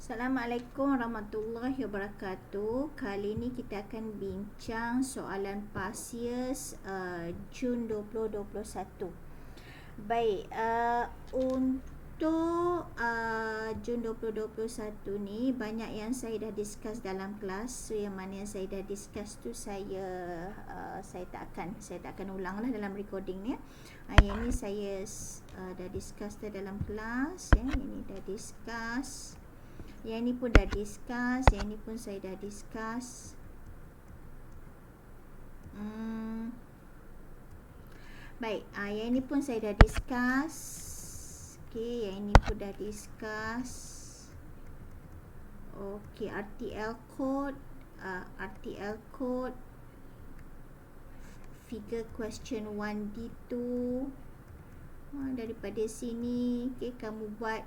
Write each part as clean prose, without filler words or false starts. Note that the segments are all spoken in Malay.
Assalamualaikum warahmatullahi wabarakatuh. Kali ini kita akan bincang soalan PASIAS Jun 2021. Baik, untuk Jun 2021 ni banyak yang saya dah discuss dalam kelas. So yang mana yang saya dah discuss tu saya tak akan ulang lah dalam recording ni. Yang ni saya dah discuss dah dalam kelas ya. Ini dah discuss. Yang ni pun dah discuss, yang ni pun saya dah discuss. Baik, yang ni pun saya dah discuss. Okey, yang ni pun dah discuss. Okey, RTL code, figure question 1D2. Daripada sini, okey, kamu buat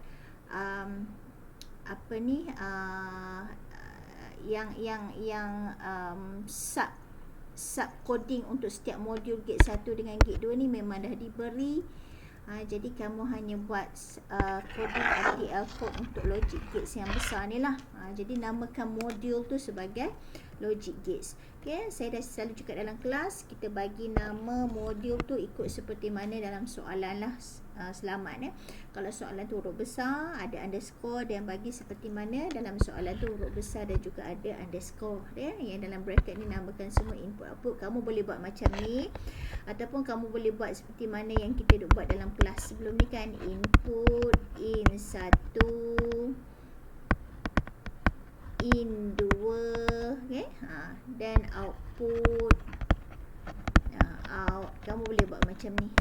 sub coding untuk setiap modul gate 1 dengan gate 2 ni memang dah diberi. Jadi kamu hanya buat coding RTL code untuk logic gates yang besar ni lah. Jadi namakan modul tu sebagai logic gates. Okay, saya dah selalu cakap dalam kelas, kita bagi nama modul tu ikut seperti mana dalam soalan lah. Selamat ya. Kalau soalan tu huruf besar, ada underscore, dan bagi seperti mana dalam soalan tu huruf besar dan juga ada underscore ya. Yang dalam bracket ni namakan semua input output. Kamu boleh buat macam ni, ataupun kamu boleh buat seperti mana yang kita duk buat dalam kelas sebelum ni kan. Input, in1, in2, okay? Dan output, out. Kamu boleh buat macam ni.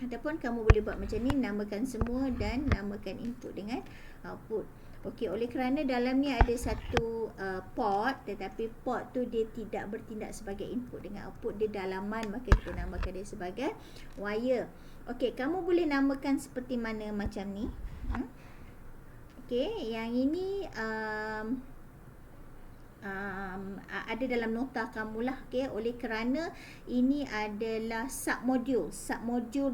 Ataupun kamu boleh buat macam ni, namakan semua dan namakan input dengan output. Okey, oleh kerana dalam ni ada satu port, tetapi port tu dia tidak bertindak sebagai input dengan output, dia dalaman, maka kita namakan dia sebagai wire. Okey, kamu boleh namakan seperti mana macam ni. Okey, yang ini ada dalam nota kamu lah. Okay? Oleh kerana ini adalah submodul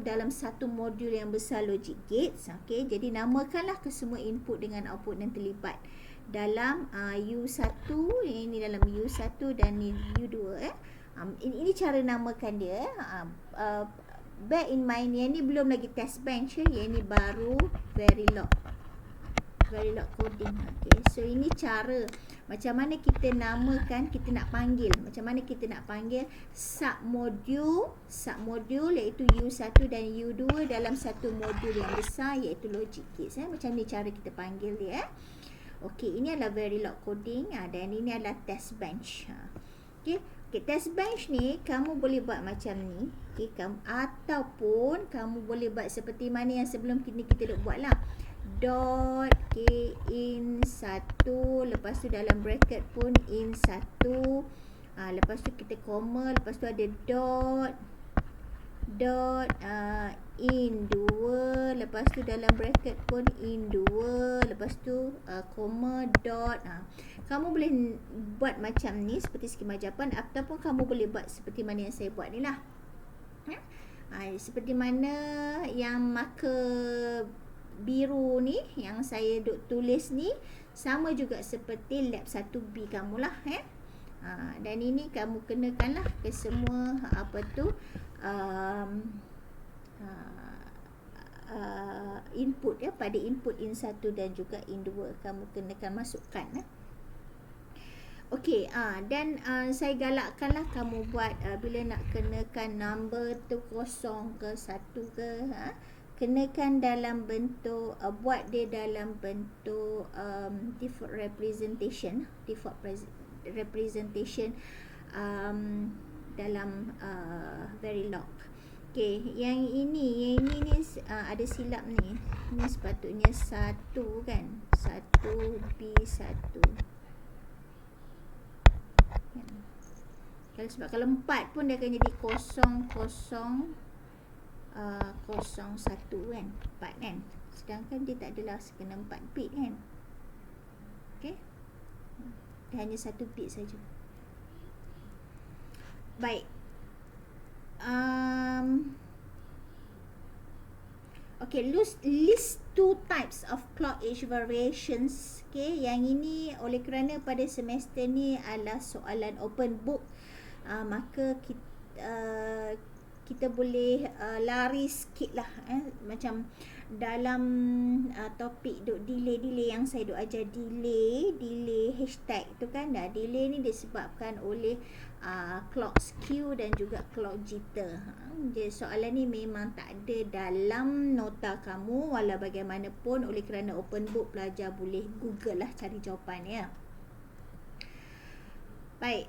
dalam satu modul yang besar logic gates. Okay? Jadi namakanlah kesemua input dengan output yang terlibat dalam U1, ini dalam U1 dan U2. Ini cara namakan dia. Bear in mind, yang ni belum lagi test bench. Yang ni baru Verilog coding. Okay. So ini cara macam mana kita namakan, kita nak panggil, macam mana kita nak panggil submodul iaitu U1 dan U2 dalam satu modul yang besar iaitu logic gates. Macam ni cara kita panggil dia. Okey, ini adalah Verilog coding dan ini adalah test bench. Okey, test bench ni kamu boleh buat macam ni. Okey, ataupun kamu boleh buat seperti mana yang sebelum kita dah buat lah. Dot in1, lepas tu dalam bracket pun in1, lepas tu kita koma, lepas tu ada dot in2, lepas tu dalam bracket pun in2, lepas tu koma dot. Kamu boleh buat macam ni seperti skema Japan, ataupun kamu boleh buat seperti mana yang saya buat ni lah. Seperti mana yang marker biru ni yang saya duk tulis ni, sama juga seperti lab 1B kamu lah. Dan ini kamu kenakanlah ke semua input ya, pada input in1 dan juga in2 kamu kenakan masukkan. Okey, dan saya galakkanlah kamu buat bila nak kenakan number tu 0 ke 1 ke, kenakan dalam bentuk, buat dia dalam bentuk default representation dalam Verilog. Okey, yang ini ni ada silap ni. Ni sepatutnya 1 kan, 1B1. Kalau 4 pun dia akan jadi 001 kan, 4 kan. Sedangkan dia tak adalah sekena 4 bit kan. Okey, dia hanya 1 bit saja. Baik, Okay, list two types of clock age variations. Okay, yang ini oleh kerana pada semester ni adalah soalan open book, maka kita boleh lari sikit lah, macam dalam topik delay yang saya ajar, delay hashtag tu kan, delay ni disebabkan oleh clock skew dan juga clock jitter. Jadi soalan ni memang tak ada dalam nota kamu, walau bagaimanapun oleh kerana open book, pelajar boleh google lah cari jawapannya. Baik,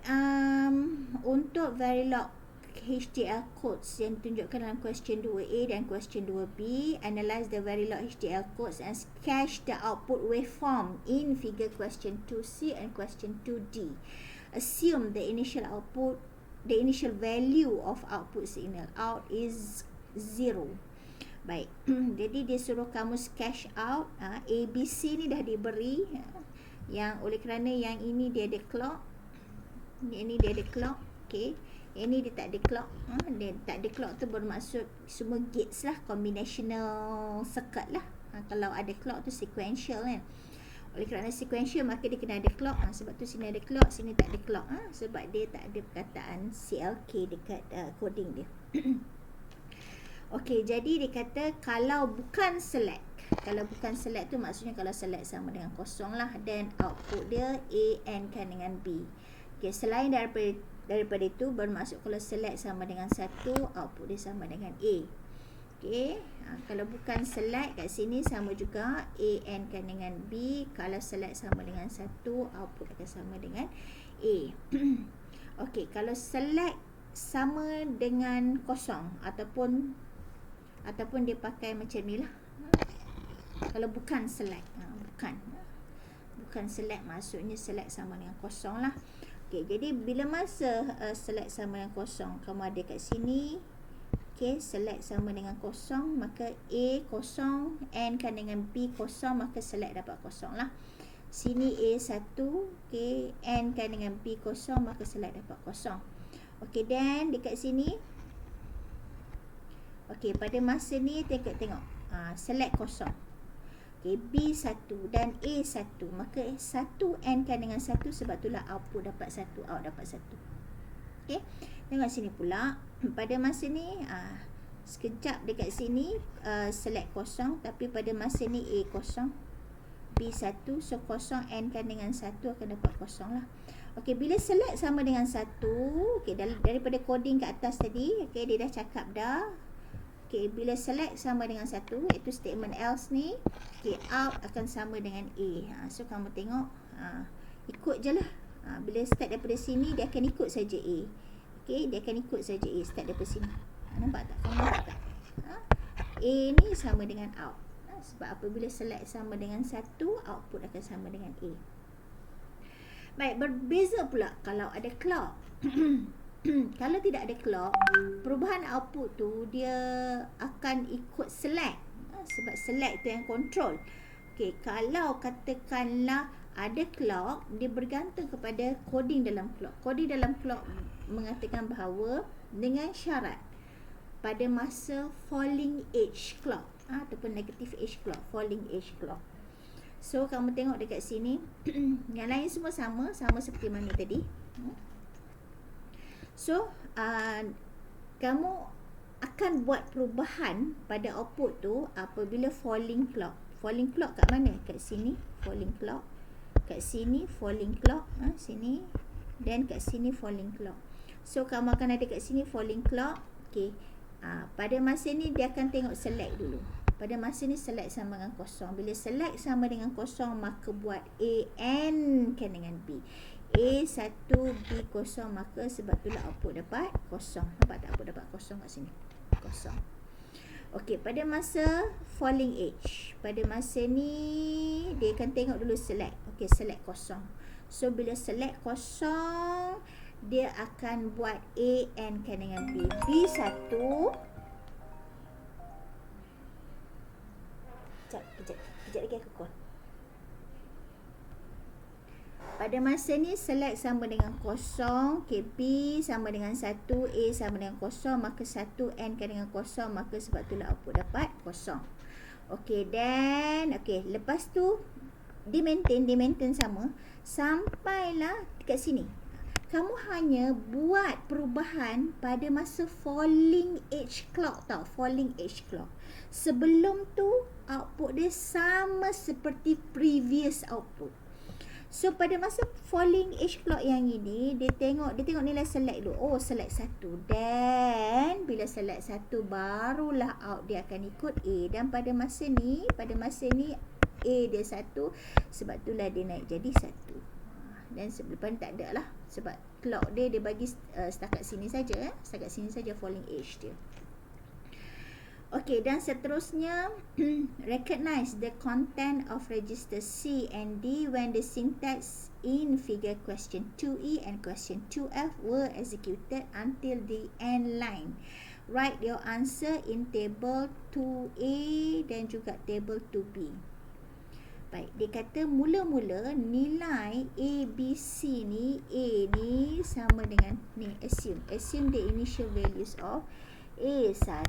untuk Verilog HDL codes yang ditunjukkan dalam question 2A dan question 2B, analyze the Verilog HDL codes and sketch the output waveform in figure question 2C and question 2D. Assume the initial value of output signal out is 0. Baik, jadi dia suruh kamu sketch out ABC ni dah diberi, yang oleh kerana yang ini dia ada clock, ini dia ada clock, okey. Yang ni dia tak ada clock. Dia tak ada clock tu bermaksud semua gates lah, combinational circuit lah. Kalau ada clock tu sequential kan. Oleh kerana sequential maka dia kena ada clock. Sebab tu sini ada clock, sini tak ada clock. Sebab dia tak ada perkataan CLK dekat coding dia. Okey, jadi dia kata kalau bukan select. Kalau bukan select tu maksudnya kalau select sama dengan kosong lah, dan output dia A AND kan dengan B. Okey, selain daripada itu bermaksud kalau select sama dengan 1, output dia sama dengan A. Okey, kalau bukan select kat sini sama juga, A AND kan dengan B. Kalau select sama dengan 1, output akan sama dengan A. Okey, kalau select sama dengan kosong ataupun dia pakai macam ni lah. Kalau bukan select, bukan select maksudnya select sama dengan kosong lah. Okay, jadi bila masa select sama dengan kosong, kamu ada kat sini, okay, select sama dengan kosong, maka A kosong, N kan dengan B kosong, maka select dapat kosong lah. Sini A 1, okay, N kan dengan B kosong, maka select dapat kosong. Okay, dan dekat sini, okay, pada masa ni tengok, select kosong. Okay, B1 dan A1, maka 1 N kan dengan 1, sebab itulah output dapat 1, out dapat 1. Okay, tengok sini pula, pada masa ni sekejap dekat sini select kosong, tapi pada masa ni A kosong, B1, so kosong N kan dengan 1 akan dapat kosong lah. Okay, bila select sama dengan 1, okay, daripada coding kat atas tadi, okay, dia dah cakap dah. Okay, bila select sama dengan 1, iaitu statement else ni, okay, out akan sama dengan A. So kamu tengok, ikut je lah. Bila start daripada sini, dia akan ikut saja A. Okay, dia akan ikut saja A start daripada sini. Nampak tak? Kamu nampak tak? A ni sama dengan out. Sebab apabila select sama dengan 1, output akan sama dengan A. Baik, berbeza pula kalau ada clock. Kalau tidak ada clock, perubahan output tu dia akan ikut select. Sebab select tu yang control. Okay, kalau katakanlah ada clock, dia bergantung kepada coding dalam clock. Coding dalam clock mengatakan bahawa dengan syarat pada masa falling edge clock, ataupun negative edge clock, falling edge clock. So kamu tengok dekat sini, yang lain semua sama seperti mana tadi. So, kamu akan buat perubahan pada output tu apabila falling clock. Falling clock kat mana? Kat sini, falling clock. Kat sini, falling clock. Sini. Dan kat sini, falling clock. So, kamu akan ada kat sini falling clock. Okay. Pada masa ni, dia akan tengok select dulu. Pada masa ni, select sama dengan kosong. Bila select sama dengan kosong, maka buat A, N kan dengan B. A1, B0, maka sebab itulah output dapat kosong. Nampak tak output dapat kosong kat sini? Kosong. Okey, pada masa falling edge, pada masa ni dia akan tengok dulu select. Okey, select kosong. So bila select kosong, dia akan buat A, N kan dengan B. B1, kejap lagi aku call. Pada masa ni select sama dengan kosong, okay, B sama dengan 1, A sama dengan kosong, maka 1 N kan dengan kosong, maka sebab itulah output dapat kosong. Okey, dan okey, lepas tu dia maintain sama sampailah dekat sini. Kamu hanya buat perubahan pada masa falling edge clock tau, falling edge clock. Sebelum tu output dia sama seperti previous output. So pada masa falling edge clock yang ini, dia tengok nilai select dulu. Oh, select 1. Dan bila select 1 barulah out dia akan ikut A. Dan pada masa ni A dia 1, sebab itulah dia naik jadi 1. Dan lepas ni tak ada lah, sebab clock dia bagi setakat sini saja, setakat sini saja falling edge dia. Okey, dan seterusnya recognize the content of register C and D when the syntax in figure question 2E and question 2F were executed until the end line. Write your answer in table 2A dan juga table 2B. Baik, dia kata mula-mula nilai A, B, C ni, A ni sama dengan ni, assume the initial values of A1,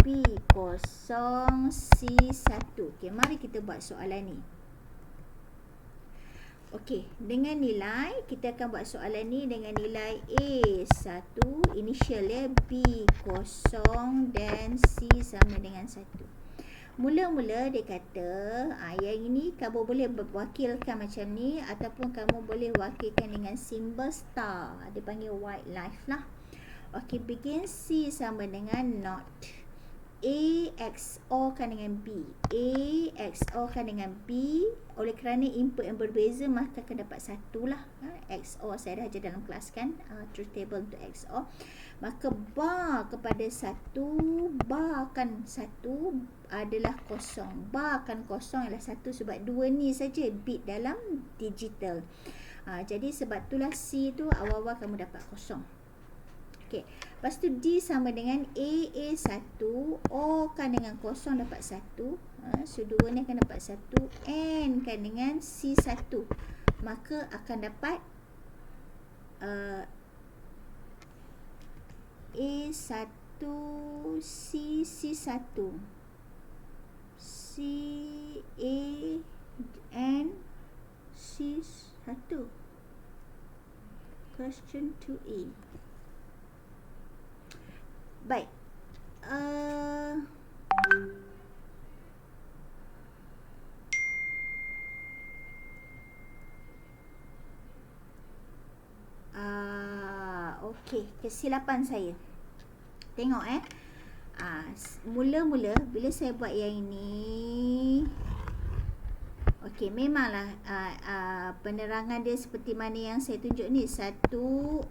B0, C1. Okey, mari kita buat soalan ni. Okey, dengan nilai, kita akan buat soalan ni dengan nilai A1, initial ya, B0 dan C sama dengan 1. Mula-mula dia kata, yang ini kamu boleh wakilkan macam ni ataupun kamu boleh wakilkan dengan simbol star. Dia panggil wildlife lah. Okey, begin C sama dengan not. A XOR kan dengan B. A XOR kan dengan B. Oleh kerana input yang berbeza, maka akan dapat 1 lah. XOR saya dah ajar dalam kelas kan. Truth table untuk XOR. Maka bar kepada 1, bar kan 1 adalah kosong. Bar kan kosong adalah 1 sebab 2 ni saja bit dalam digital. Jadi sebab itulah C tu awal-awal kamu dapat kosong. Okey, lepas tu D sama dengan A1, O kan dengan kosong dapat 1. So 2 ni akan dapat 1. N kan dengan C1. Maka akan dapat A1, C1. C, A, N, C1. Question 2A. Baik. Okey, kesilapan saya. Tengok mula-mula bila saya buat yang ini, okey, memanglah penerangan dia seperti mana yang saya tunjuk ni. 1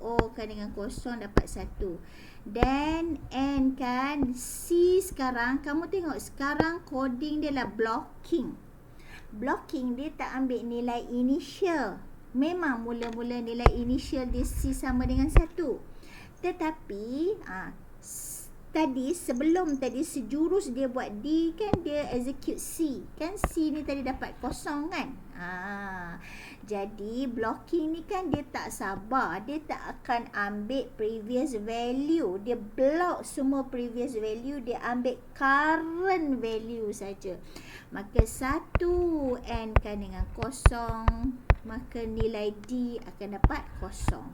O kan dengan kosong dapat 1. Dan N kan, C sekarang kamu tengok sekarang coding dia lah blocking. Blocking dia tak ambil nilai initial. Memang mula-mula nilai initial dia C sama dengan 1. Tetapi sebelum tadi sejurus dia buat D kan, dia execute C. Kan C ni tadi dapat kosong kan. Jadi blocking ni kan dia tak sabar. Dia tak akan ambil previous value. Dia block semua previous value. Dia ambil current value saja. Maka 1 N kan dengan kosong. Maka nilai D akan dapat kosong.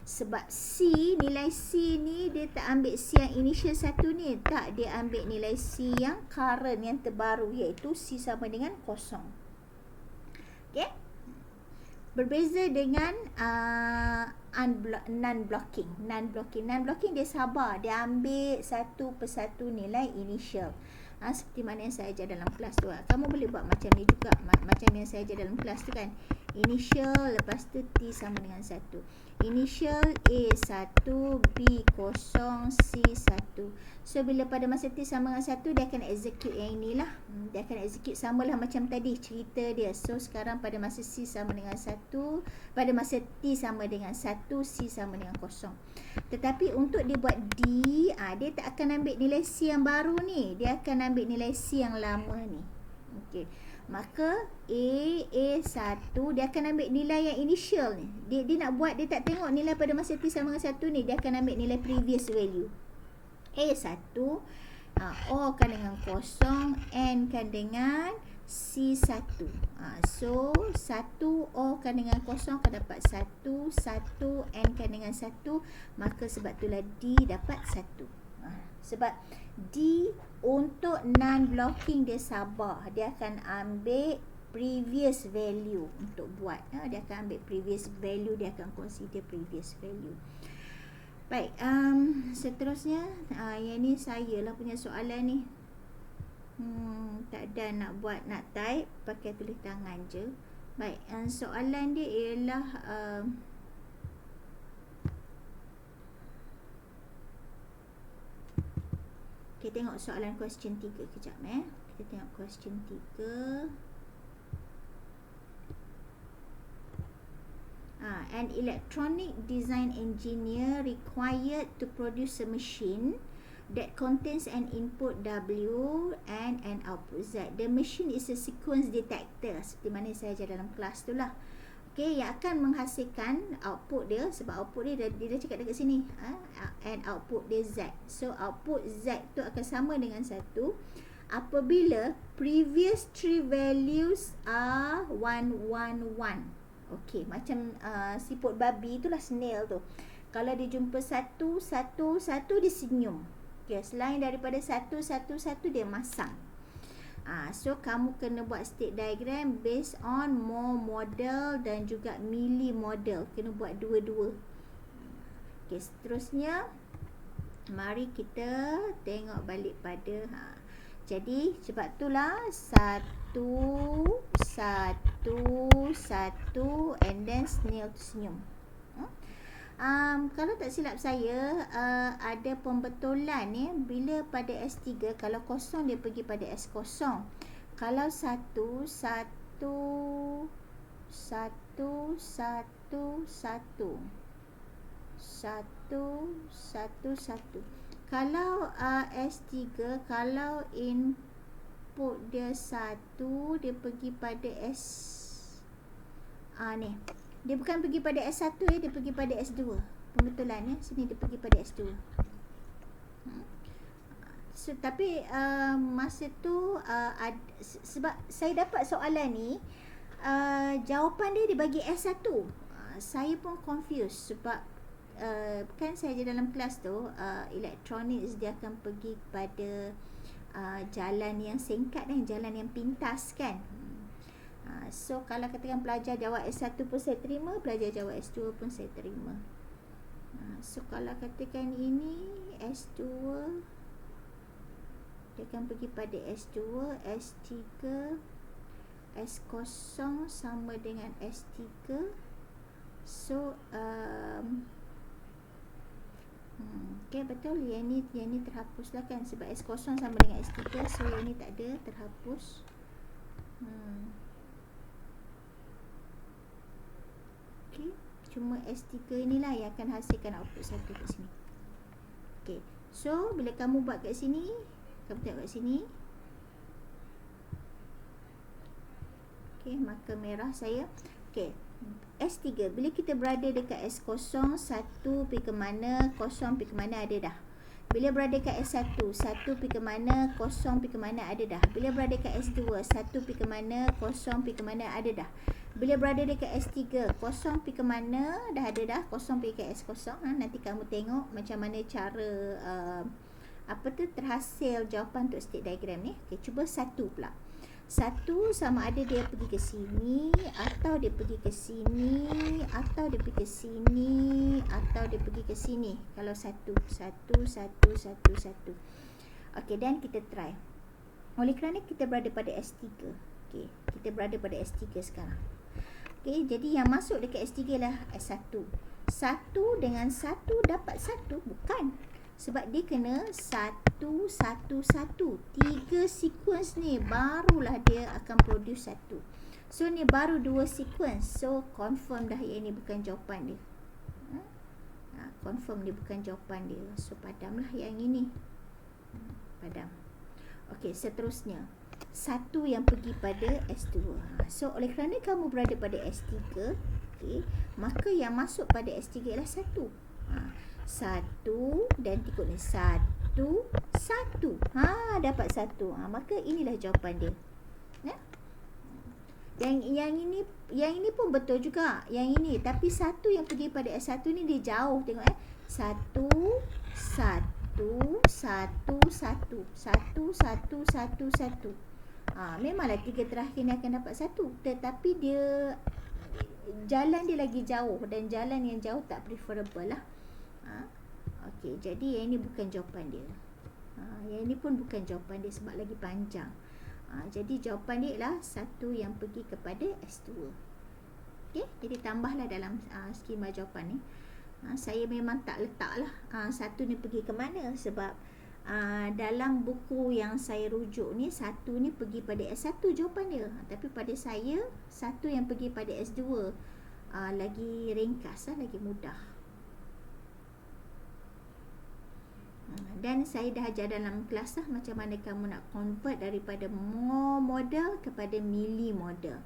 Sebab C, nilai C ni dia tak ambil C yang initial 1 ni. Tak, dia ambil nilai C yang current, yang terbaru, iaitu C sama dengan kosong. Okay. Berbeza dengan non-blocking. Non-blocking dia sabar. Dia ambil satu persatu nilai initial. Seperti mana yang saya ajar dalam kelas tu. Kamu boleh buat macam ni juga. Macam yang saya ajar dalam kelas tu kan. Initial, lepas tu T sama dengan 1. Initial A1, B0, C1. So bila pada masa T sama dengan 1, dia akan execute yang inilah. Dia akan execute samalah macam tadi cerita dia. So sekarang pada masa C sama dengan 1, pada masa T sama dengan 1, C sama dengan 0. Tetapi untuk dia buat D, dia tak akan ambil nilai C yang baru ni. Dia akan ambil nilai C yang lama ni. Okey. Maka A1 dia akan ambil nilai yang initial ni. Dia nak buat, dia tak tengok nilai pada masa T sama dengan 1 ni. Dia akan ambil nilai previous value. A1 O kan dengan kosong, N kan dengan C1. So 1 O kan dengan kosong akan dapat 1, 1 N kan dengan 1, maka sebab itulah D dapat 1. Sebab D untuk non-blocking dia sabar, dia akan ambil previous value untuk buat. Dia akan ambil previous value, dia akan consider previous value. Baik, seterusnya yang ni saya lah punya soalan ni. Tak ada nak buat, nak type, pakai tulis tangan je. Baik, soalan dia ialah kita tengok soalan question 3 kejap Kita tengok question 3. An electronic design engineer required to produce a machine that contains an input W and an output Z. The machine is a sequence detector, seperti mana saya ajar dalam kelas tu lah. Okay, yang akan menghasilkan output dia, sebab output dia dah cakap dekat sini, and output dia Z. So output Z tu akan sama dengan 1 apabila previous 3 values are 1, 1, 1. Okey, macam siput babi itulah, snail tu. Kalau dia jumpa 1, 1, 1, dia senyum. Okey, selain daripada 1, 1, 1, dia masam. So kamu kena buat state diagram based on Moore model dan juga Mealy model. Kena buat dua-dua. Okey, seterusnya mari kita tengok balik pada jadi sebab itulah 1, 1, 1 and then snail tu senyum. Kalau tak silap saya, ada pembetulan bila pada S3, kalau kosong dia pergi pada S kosong. Kalau 1, 1, 1, 1, 1, 1, 1. Kalau S3, kalau input dia 1, dia pergi pada S ni. Dia bukan pergi pada S1 dia pergi pada S2. Pembetulan sini dia pergi pada S2. So, tapi masa tu sebab saya dapat soalan ni, jawapan dia dibagi S1. Saya pun confused sebab kan saya je dalam kelas tu, electronics dia akan pergi pada jalan yang singkat dan jalan yang pintas kan. So kalau katakan pelajar jawab S1 pun saya terima, pelajar jawab S2 pun saya terima. So kalau katakan ini S2, dia akan pergi pada S2, S3, S0 sama dengan S3. So okay, betul, yang ni terhapus lah kan, sebab S0 sama dengan S3. So yang ni tak ada, terhapus. Okay, cuma S3 inilah yang akan hasilkan output 1 kat sini. Okay, so bila kamu buat kat sini, kamu tengok kat sini. Okay, marker merah saya. Okay, S3, bila kita berada dekat S0, 1 pergi ke mana, 0 pergi ke mana, ada dah. Bila berada dekat S1, 1 pergi ke mana, 0 pergi ke mana, ada dah. Bila berada dekat S2, 1 pergi ke mana, 0 pergi ke mana, ada dah. Bila berada dekat S3, 0 pergi ke mana, dah ada dah, 0 pergi ke S0. Nanti kamu tengok macam mana cara terhasil jawapan untuk state diagram ni. Okay, cuba 1 pula. 1 sama ada dia pergi ke sini, atau dia pergi ke sini, atau dia pergi ke sini, atau dia pergi ke sini. Kalau 1. Okey, dan kita try. Oleh kerana kita berada pada S3. Okey, kita berada pada S3 sekarang. Okey, jadi yang masuk dekat S3 lah S1. 1 dengan 1 dapat 1? Bukan. Sebab dia kena 1, 1, 1. 3 sequence ni barulah dia akan produce 1. So ni baru 2 sequence. So confirm dah yang ni bukan jawapan dia. Confirm dia bukan jawapan dia. So padamlah yang ini. Padam. Okey, seterusnya 1 yang pergi pada S2. So oleh kerana kamu berada pada S3, okay, maka yang masuk pada S3 ialah 1. 1 dan ikut ni 1, S2 1. Dapat 1. Maka inilah jawapan dia. Ya. Yang ini pun betul juga. Yang ini, tapi 1 yang pergi pada S1 ni dia jauh. Tengok 1 1 1 1 1 1 1 1. Memanglah 3 terakhir ni akan dapat 1, tetapi dia jalan dia lagi jauh, dan jalan yang jauh tak preferable lah. Okey, jadi yang ini bukan jawapan dia. Yang ini pun bukan jawapan dia sebab lagi panjang. Jadi jawapan dia ialah 1 yang pergi kepada S2. Okey, jadi tambahlah dalam skema jawapan ni. Saya memang tak letaklah 1 ni pergi ke mana, sebab dalam buku yang saya rujuk ni 1 ni pergi pada S1 jawapan dia. Tapi pada saya 1 yang pergi pada S2 lagi ringkas lah, lagi mudah. Dan saya dah ajar dalam kelas lah macam mana kamu nak convert daripada more model kepada milli model.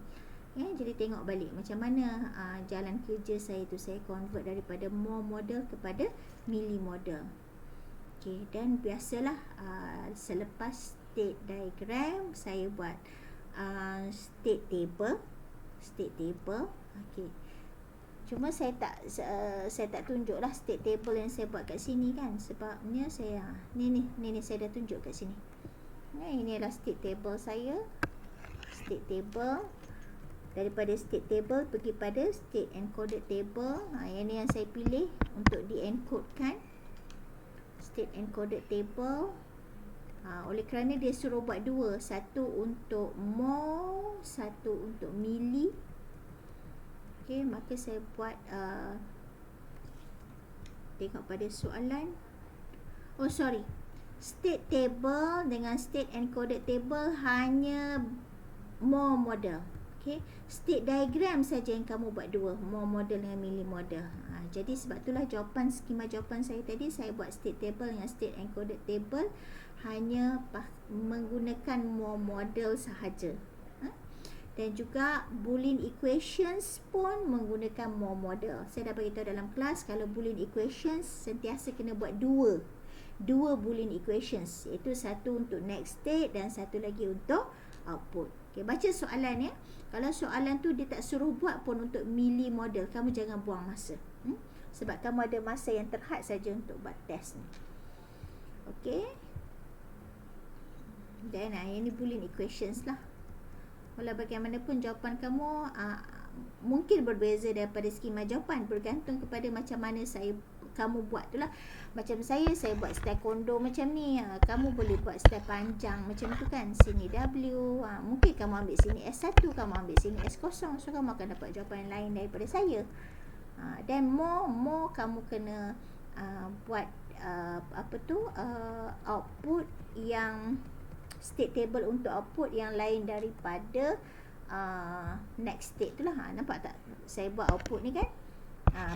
Jadi tengok balik macam mana jalan kerja saya tu, saya convert daripada more model kepada milli model. Okey, dan biasalah selepas state diagram saya buat state table. Okey. Cuma saya tak tunjuklah state table yang saya buat kat sini kan, sebabnya saya ni saya dah tunjuk kat sini. Ini adalah state table saya. State table, daripada state table pergi pada state encoded table. Yang ni yang saya pilih untuk di-encodekan. State encoded table. Oleh kerana dia suruh buat 2, satu untuk mole, satu untuk milli. Okey, maka saya buat tengok pada soalan. State table dengan state encoded table hanya more model. Okey, state diagram saja yang kamu buat 2, more model dengan milli model. Jadi sebab itulah jawapan, skema jawapan saya tadi, saya buat state table dengan state encoded table hanya menggunakan more model sahaja. Dan juga Boolean equations pun menggunakan more model. Saya dah beritahu dalam kelas, kalau Boolean equations sentiasa kena buat 2 Boolean equations, iaitu satu untuk next state dan satu lagi untuk output. Okay, baca soalan ya. Kalau soalan tu dia tak suruh buat pun untuk milli model, kamu jangan buang masa. Sebab kamu ada masa yang terhad saja untuk buat test ni. Okey. Dan yang ni Boolean equations lah. Walau bagaimanapun jawapan kamu mungkin berbeza daripada skema jawapan, bergantung kepada macam mana kamu buat tu lah. Macam saya buat style kondo macam ni, kamu boleh buat style panjang macam tu kan. Sini W, mungkin kamu ambil sini S1, kamu ambil sini S0, so kamu akan dapat jawapan yang lain daripada saya. Dan more kamu kena buat output yang state table untuk output yang lain daripada next state tu lah. Nampak tak? Saya buat output ni kan,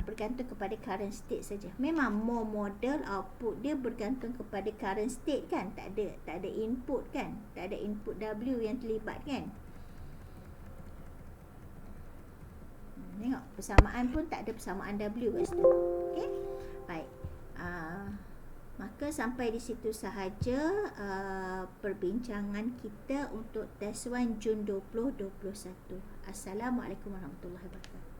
bergantung kepada current state saja. Memang more model output dia bergantung kepada current state kan, tak ada input kan, tak ada input W yang terlibat kan. Tengok, persamaan pun tak ada persamaan W kat situ. Okey, baik. Maka sampai di situ sahaja perbincangan kita untuk test 1 Jun 2021. Assalamualaikum warahmatullahi wabarakatuh.